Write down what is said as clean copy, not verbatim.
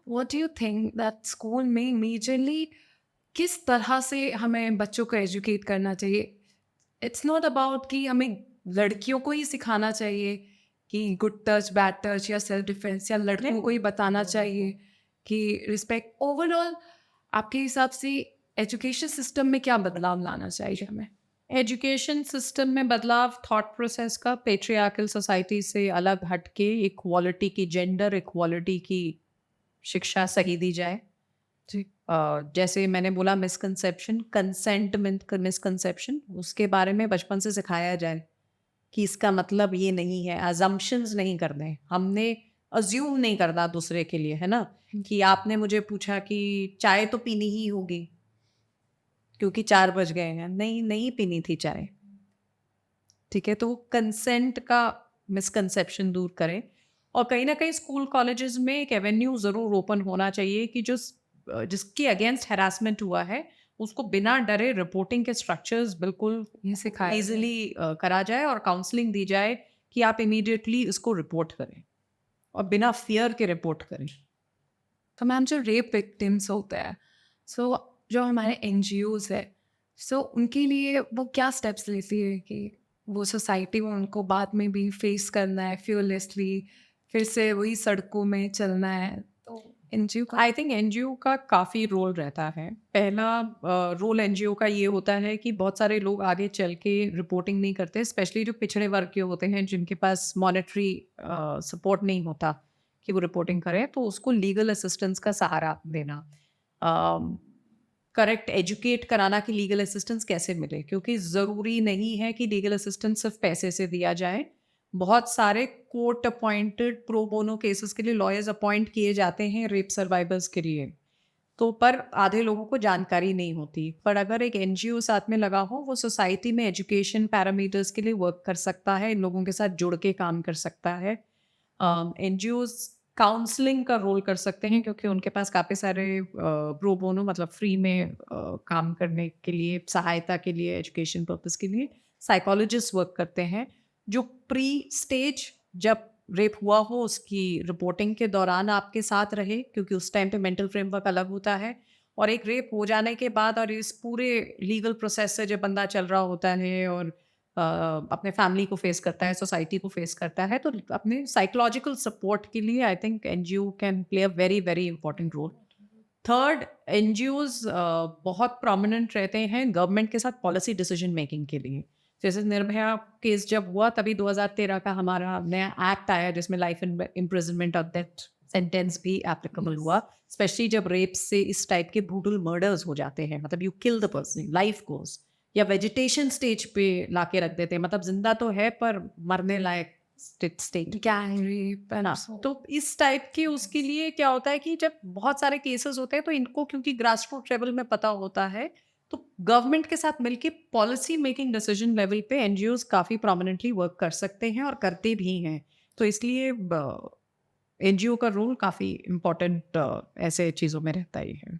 What do you think that school में majorly किस तरह से हमें बच्चों को एजुकेट करना चाहिए? इट्स नॉट अबाउट कि हमें लड़कियों को ही सिखाना चाहिए कि गुड टच, बैड टच या सेल्फ डिफेंस, या लड़कों को ही बताना चाहिए कि रिस्पेक्ट। ओवरऑल आपके हिसाब से एजुकेशन सिस्टम में क्या बदलाव लाना चाहिए हमें? एजुकेशन सिस्टम में बदलाव थॉट प्रोसेस का पेट्रियार्कल सोसाइटी से अलग हटके इक्वालिटी की, जेंडर इक्वालिटी की शिक्षा सही दी जाए। जी। जैसे मैंने बोला मिसकंसेप्शन, कंसेंटमेंट मिसकंसेप्शन, उसके बारे में बचपन से सिखाया जाए कि इसका मतलब ये नहीं है, अजम्पशंस नहीं करने, हमने अज्यूम नहीं करना दूसरे के लिए, है ना? कि आपने मुझे पूछा कि चाय तो पीनी ही होगी क्योंकि 4 बज गए हैं, नहीं नहीं पीनी थी चाय। ठीक है, तो कंसेंट का मिसकंसेप्शन दूर करें। और कहीं ना कहीं स्कूल कॉलेजेस में एक एवेन्यू ज़रूर ओपन होना चाहिए कि जिसके अगेंस्ट हैरासमेंट हुआ है उसको बिना डरे रिपोर्टिंग के स्ट्रक्चर्स बिल्कुल ये सिखाया जाए। इजीली करा जाए और काउंसलिंग दी जाए कि आप इमीडिएटली इसको रिपोर्ट करें और बिना फियर के रिपोर्ट करें। तो मैम, जो रेप विक्टिम्स होते हैं, सो जो हमारे एनजीओज है, सो उनके लिए वो क्या स्टेप्स लेती है कि वो सोसाइटी में उनको बाद में भी फेस करना है फियरलेसली, फिर से वही सड़कों में चलना है, तो एनजीओ का। आई थिंक एनजीओ का काफ़ी रोल रहता है। पहला रोल एनजीओ का ये होता है कि बहुत सारे लोग आगे चल के रिपोर्टिंग नहीं करते, स्पेशली जो पिछड़े वर्ग के होते हैं जिनके पास मॉनेटरी सपोर्ट नहीं होता कि वो रिपोर्टिंग करें, तो उसको लीगल असिस्टेंस का सहारा देना। करेक्ट एजुकेट कराना कि लीगल असिस्टेंस कैसे मिले, क्योंकि ज़रूरी नहीं है कि लीगल असिस्टेंस सिर्फ पैसे से दिया जाए। बहुत सारे court appointed pro bono cases के लिए लॉयर्स अपॉइंट किए जाते हैं रेप सर्वाइवर्स के लिए, तो पर आधे लोगों को जानकारी नहीं होती। पर अगर एक एनजीओ साथ में लगा हो, वो सोसाइटी में एजुकेशन पैरामीटर्स के लिए वर्क कर सकता है, इन लोगों के साथ जुड़ के काम कर सकता है। एनजीओज काउंसलिंग का रोल कर सकते हैं क्योंकि उनके पास काफ़ी सारे प्रो बोनो मतलब फ्री में काम करने के लिए, सहायता के लिए, एजुकेशन पर्पस के लिए साइकोलॉजिस्ट वर्क करते हैं, जो प्री स्टेज जब रेप हुआ हो उसकी रिपोर्टिंग के दौरान आपके साथ रहे, क्योंकि उस टाइम पे मेंटल फ्रेमवर्क अलग होता है। और एक रेप हो जाने के बाद और इस पूरे लीगल प्रोसेस से जब बंदा चल रहा होता है और अपने फैमिली को फेस करता है, सोसाइटी को फेस करता है, तो अपने साइकोलॉजिकल सपोर्ट के लिए I think NGO can play a very very important role. Third, NGOs बहुत प्रोमिनेंट रहते हैं गवर्नमेंट के साथ पॉलिसी डिसीजन मेकिंग के लिए। जैसे निर्भया केस जब हुआ तभी 2013 का हमारा नया एक्ट आया जिसमें लाइफ इम्प्रिजनमेंट और डेथ सेंटेंस भी एप्लीकेबल हुआ, स्पेशली जब रेप से इस टाइप के ब्रूटल मर्डर्स हो जाते हैं, मतलब you kill the person, life goes, या वेजिटेशन स्टेज पे लाके रख देते हैं, मतलब जिंदा तो है पर मरने लायक स्टेट। गैंग रेप एंड हाँ, तो इस टाइप के उसके लिए क्या होता है कि जब बहुत सारे केसेस होते हैं तो इनको क्योंकि ग्रास रूट लेवल में पता होता है, तो गवर्नमेंट के साथ मिलके पॉलिसी मेकिंग डिसीजन लेवल पे एनजीओज काफ़ी प्रोमिनेंटली वर्क कर सकते हैं और करते भी हैं। तो इसलिए एनजीओ का रोल काफ़ी इम्पोर्टेंट ऐसे चीज़ों में रहता ही है।